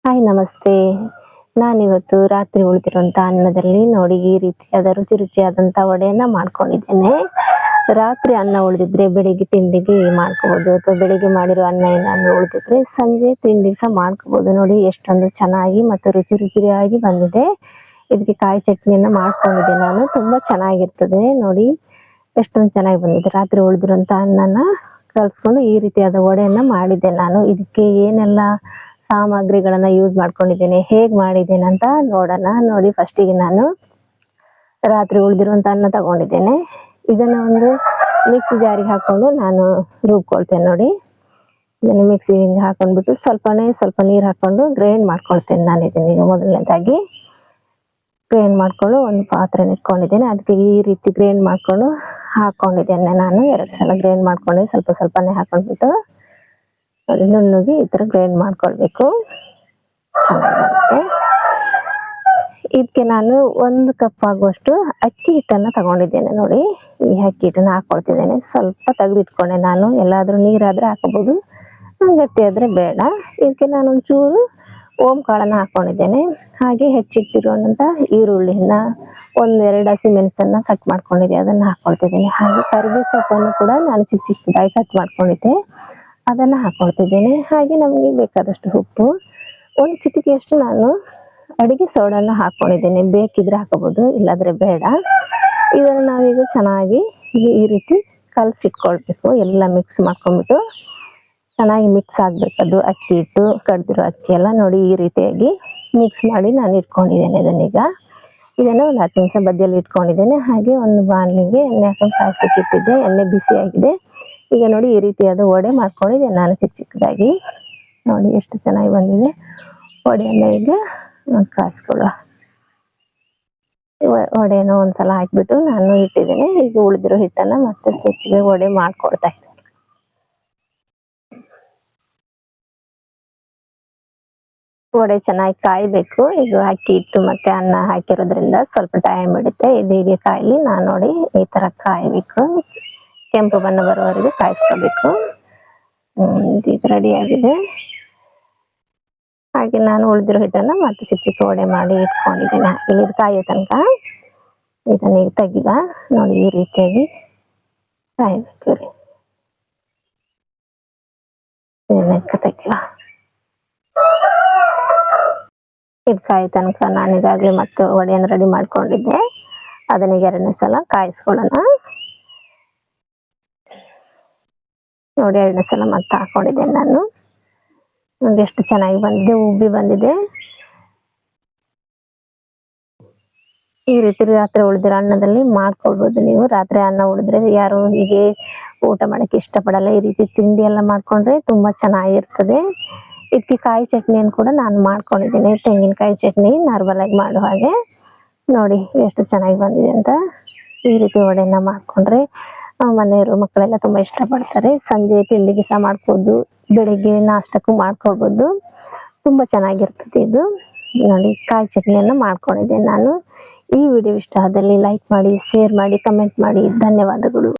Hi ನಮಸ್ತೆ. ನಾನಿವತ್ತು ರಾತ್ರಿ ಉಳಿದಿರುವಂಥ ಅನ್ನದಲ್ಲಿ ನೋಡಿ ಈ ರೀತಿಯಾದ ರುಚಿಯಾದಂಥ ವಡೆಯನ್ನ ಮಾಡ್ಕೊಂಡಿದ್ದೇನೆ. ರಾತ್ರಿ ಅನ್ನ ಉಳಿದಿದ್ರೆ ಬೆಳಿಗ್ಗೆ ತಿಂಡಿಗೆ ಮಾಡ್ಕೋಬೋದು ಅಥವಾ ಬೆಳಿಗ್ಗೆ ಮಾಡಿರೋ ಅನ್ನ ಏನಾದ್ರು ಉಳಿದಿದ್ರೆ ಸಂಜೆ ತಿಂಡಿಗೆ ಸಹ ಮಾಡ್ಕೋಬೋದು. ನೋಡಿ ಎಷ್ಟೊಂದು ಚೆನ್ನಾಗಿ ಮತ್ತು ರುಚಿಯಾಗಿ ಬಂದಿದೆ. ಇದಕ್ಕೆ ಕಾಯಿ ಚಟ್ನಿಯನ್ನ ಮಾಡ್ಕೊಂಡಿದ್ದೆ ನಾನು. ತುಂಬಾ ಚೆನ್ನಾಗಿರ್ತದೆ ನೋಡಿ. ಎಷ್ಟೊಂದು ಚೆನ್ನಾಗಿ ಬಂದಿದೆ. ರಾತ್ರಿ ಉಳಿದಿರುವಂಥ ಅನ್ನನ ಕಲ್ಸ್ಕೊಂಡು ಈ ರೀತಿಯಾದ ವಡೆಯನ್ನ ಮಾಡಿದ್ದೆ ನಾನು. ಇದಕ್ಕೆ ಏನೆಲ್ಲ ಸಾಮಗ್ರಿಗಳನ್ನ ಯೂಸ್ ಮಾಡ್ಕೊಂಡಿದ್ದೇನೆ, ಹೇಗ್ ಮಾಡಿದ್ದೇನೆ ಅಂತ ನೋಡೋಣ. ನೋಡಿ ಫಸ್ಟಿಗೆ ನಾನು ರಾತ್ರಿ ಉಳಿದಿರುವಂತ ಅನ್ನ ತಗೊಂಡಿದ್ದೇನೆ. ಇದನ್ನ ಒಂದು ಮಿಕ್ಸಿ ಜಾರಿಗೆ ಹಾಕೊಂಡು ನಾನು ರುಬ್ಕೊಳ್ತೇನೆ ನೋಡಿ. ಇದನ್ನ ಮಿಕ್ಸಿಗೆ ಹಾಕೊಂಡ್ಬಿಟ್ಟು ಸ್ವಲ್ಪ ನೀರು ಹಾಕೊಂಡು ಗ್ರೈಂಡ್ ಮಾಡ್ಕೊಳ್ತೇನೆ ನಾನು ಇದನ್ನ. ಈಗ ಮೊದಲನೇದಾಗಿ ಗ್ರೈಂಡ್ ಮಾಡ್ಕೊಂಡು ಒಂದು ಪಾತ್ರೆ ಇಟ್ಕೊಂಡಿದ್ದೇನೆ. ಅದಕ್ಕೆ ಈ ರೀತಿ ಗ್ರೈಂಡ್ ಮಾಡ್ಕೊಂಡು ಹಾಕೊಂಡಿದ್ದೇನೆ ನಾನು. 2 ಸಲ ಗ್ರೈಂಡ್ ಮಾಡ್ಕೊಂಡು ಸ್ವಲ್ಪನೇ ಹಾಕೊಂಡ್ಬಿಟ್ಟು ನುಣ್ಣಗೆ ಈ ತರ ಗ್ರೈಂಡ್ ಮಾಡ್ಕೊಳ್ಬೇಕು. ಚೆನ್ನಾಗಿ ಬರುತ್ತೆ. ಇದಕ್ಕೆ ನಾನು 1 ಕಪ್ ಆಗುವಷ್ಟು ಅಕ್ಕಿ ಹಿಟ್ಟನ್ನ ತಗೊಂಡಿದ್ದೇನೆ ನೋಡಿ. ಈ ಅಕ್ಕಿ ಹಿಟ್ಟನ್ನ ಹಾಕೊಳ್ತಿದ್ದೇನೆ. ಸ್ವಲ್ಪ ತೆಗೆದಿಟ್ಕೊಂಡೆ ನಾನು. ಎಲ್ಲಾದ್ರೂ ನೀರಾದ್ರೆ ಹಾಕೋಬಹುದು, ಗಟ್ಟಿ ಆದ್ರೆ ಬೇಡ. ಇದಕ್ಕೆ ನಾನು ಒಂಚೂರು ಓಂ ಕಾಳನ್ನ ಹಾಕೊಂಡಿದ್ದೇನೆ. ಹಾಗೆ ಹೆಚ್ಚಿಟ್ಟಿರುವಂತ ಈರುಳ್ಳಿನ 1-2 ಹಸಿಮೆಣಸನ್ನ ಕಟ್ ಮಾಡ್ಕೊಂಡಿದ್ದೆ, ಅದನ್ನ ಹಾಕೊಳ್ತಿದ್ದೇನೆ. ಹಾಗೆ ಕರಿಬೇವು ಸೊಪ್ಪನ್ನು ಕೂಡ ನಾನು ಚಿಕ್ಕದಾಗಿ ಕಟ್ ಮಾಡ್ಕೊಂಡಿದ್ದೆ, ಅದನ್ನ ಹಾಕೊಳ್ತಿದ್ದೇನೆ. ಹಾಗೆ ನಮಗೆ ಬೇಕಾದಷ್ಟು ಉಪ್ಪು, 1 ಚಿಟಿಕೆಯಷ್ಟು ನಾನು ಅಡಿಗೆ ಸೋಡನ್ನ ಹಾಕೊಂಡಿದ್ದೇನೆ. ಬೇಕಿದ್ರೆ ಹಾಕೋಬಹುದು, ಇಲ್ಲಾದ್ರೆ ಬೇಡ. ಇದನ್ನ ನಾವೀಗ ಚೆನ್ನಾಗಿ ಈ ರೀತಿ ಕಲಸಿಟ್ಕೊಳ್ಬೇಕು. ಎಲ್ಲ ಮಿಕ್ಸ್ ಮಾಡ್ಕೊಂಡ್ಬಿಟ್ಟು ಚೆನ್ನಾಗಿ ಮಿಕ್ಸ್ ಆಗ್ಬೇಕದು. ಅಕ್ಕಿ ಹಿಟ್ಟು, ಕಡ್ದಿರೋ ಅಕ್ಕಿ ಎಲ್ಲ ನೋಡಿ ಈ ರೀತಿಯಾಗಿ ಮಿಕ್ಸ್ ಮಾಡಿ ನಾನು ಇಟ್ಕೊಂಡಿದ್ದೇನೆ. ಇದನ್ನ ಒಂದು 10 ನಿಮಿಷ ಬದಿಯಲ್ಲಿ ಇಟ್ಕೊಂಡಿದ್ದೇನೆ. ಹಾಗೆ ಒಂದು ಬಾಣಲಿಗೆ ಎಣ್ಣೆ ಹಾಕೊಂಡು ಕಾಯಿಸ್ಲಿಕ್ಕೆ ಇಟ್ಟಿದ್ದೆ. ಎಣ್ಣೆ ಬಿಸಿ ಆಗಿದೆ. ಈಗ ನೋಡಿ ಈ ರೀತಿಯಾದ ವಡೆ ಮಾಡ್ಕೊಂಡಿದ್ದೇನೆ ನಾನು ಚಿಕ್ಕದಾಗಿ. ನೋಡಿ ಎಷ್ಟು ಚೆನ್ನಾಗಿ ಬಂದಿದೆ. ವಡೆಯನ್ನ ಈಗ ಕಾಯಿಸ್ಕೊಳ್ಳುವ. ವಡೆಯನ್ನು ಒಂದ್ಸಲ ಹಾಕ್ಬಿಟ್ಟು ನಾನು ಇಟ್ಟಿದ್ದೇನೆ. ಈಗ ಉಳಿದಿರೋ ಹಿಟ್ಟನ್ನ ಮತ್ತೆ ಸಿಕ್ಕಿದೆ ವಡೆ ಮಾಡ್ಕೊಳ್ತಾ ಇದ್ದೇನೆ. ವಡೆ ಚೆನ್ನಾಗಿ ಕಾಯ್ಬೇಕು. ಈಗ ಅಕ್ಕಿ ಹಿಟ್ಟು ಮತ್ತೆ ಅನ್ನ ಹಾಕಿರೋದ್ರಿಂದ ಸ್ವಲ್ಪ ಟೈಮ್ ಹಿಡಿತೆ. ಇದು ಹೀಗೆ ಕಾಯ್ಲಿ. ನಾನು ನೋಡಿ ಈ ತರ ಕಾಯ್ಬೇಕು. ಕೆಂಪು ಬಣ್ಣ ಬರೋವರೆಗೆ ಕಾಯಿಸ್ಕೋಬೇಕು. ಈಗ ರೆಡಿ ಆಗಿದೆ. ಹಾಗೆ ನಾನು ಉಳಿದಿರೋ ಹಿಟ್ಟನ್ನ ಮತ್ತೆ ಚಿಕ್ಕ ವಡೆ ಮಾಡಿ ಇಟ್ಕೊಂಡಿದ್ದೇನೆ. ಇದು ಕಾಯೋ ತನಕ ಇದನ್ನ ಈಗ ತೆಗಿವ. ನೋಡಿ ಈ ರೀತಿಯಾಗಿ ಕಾಯ್ಬೇಕು ರೀ. ಇದನ್ನ ತೆಗಿವ. ಇದು ಕಾಯೋ ತನಕ ನಾನು ಈಗಾಗಲೇ ಮತ್ತೆ ವಡೆಯನ್ನು ರೆಡಿ ಮಾಡ್ಕೊಂಡಿದ್ದೆ. ಅದನ್ನ 2ನೇ ಸಲ ಕಾಯಿಸ್ಕೊಳ್ಳೋಣ. ನೋಡಿ 2ನೇ ಸಲ ಮತ್ತೆ ಹಾಕೊಂಡಿದ್ದೇನೆ ನಾನು. ನೋಡಿ ಎಷ್ಟು ಚೆನ್ನಾಗಿ ಬಂದಿದೆ, ಉಬ್ಬಿ ಬಂದಿದೆ. ಈ ರೀತಿ ರಾತ್ರಿ ಉಳಿದಿರೋ ಅನ್ನದಲ್ಲಿ ಮಾಡ್ಕೊಳ್ಬಹುದು ನೀವು. ರಾತ್ರಿ ಅನ್ನ ಉಳಿದ್ರೆ ಯಾರು ಹೀಗೆ ಊಟ ಮಾಡಕ್ಕೆ ಇಷ್ಟಪಡಲ್ಲ. ಈ ರೀತಿ ತಿಂಡಿ ಎಲ್ಲ ಮಾಡ್ಕೊಂಡ್ರೆ ತುಂಬಾ ಚೆನ್ನಾಗಿರ್ತದೆ. ಇದಕ್ಕೆ ಕಾಯಿ ಚಟ್ನಿಯನ್ನು ಕೂಡ ನಾನು ಮಾಡ್ಕೊಂಡಿದ್ದೇನೆ. ತೆಂಗಿನಕಾಯಿ ಚಟ್ನಿ ನಾರ್ಮಲ್ ಆಗಿ ಮಾಡೋ ಹಾಗೆ. ನೋಡಿ ಎಷ್ಟು ಚೆನ್ನಾಗಿ ಬಂದಿದೆ ಅಂತ. ಈ ರೀತಿ ವಡೆಯನ್ನ ಮಾಡ್ಕೊಂಡ್ರೆ ಮನೆಯವರು ಮಕ್ಕಳೆಲ್ಲ ತುಂಬಾ ಇಷ್ಟಪಡ್ತಾರೆ. ಸಂಜೆ ತಿಂಡಿಗೆ ಸಹ ಮಾಡ್ಬೋದು, ಬೆಳಿಗ್ಗೆ ನಾಷ್ಟಕ್ಕೂ ಮಾಡ್ಕೊಳ್ಬೋದು. ತುಂಬಾ ಚೆನ್ನಾಗಿರ್ತದೆ ಇದು. ನೋಡಿ ಕಾಯಿ ಚಟ್ನಿಯನ್ನ ಮಾಡ್ಕೊಂಡಿದ್ದೇನೆ ನಾನು. ಈ ವಿಡಿಯೋ ಇಷ್ಟ ಆದಲ್ಲಿ ಲೈಕ್ ಮಾಡಿ, ಶೇರ್ ಮಾಡಿ, ಕಮೆಂಟ್ ಮಾಡಿ. ಧನ್ಯವಾದಗಳು.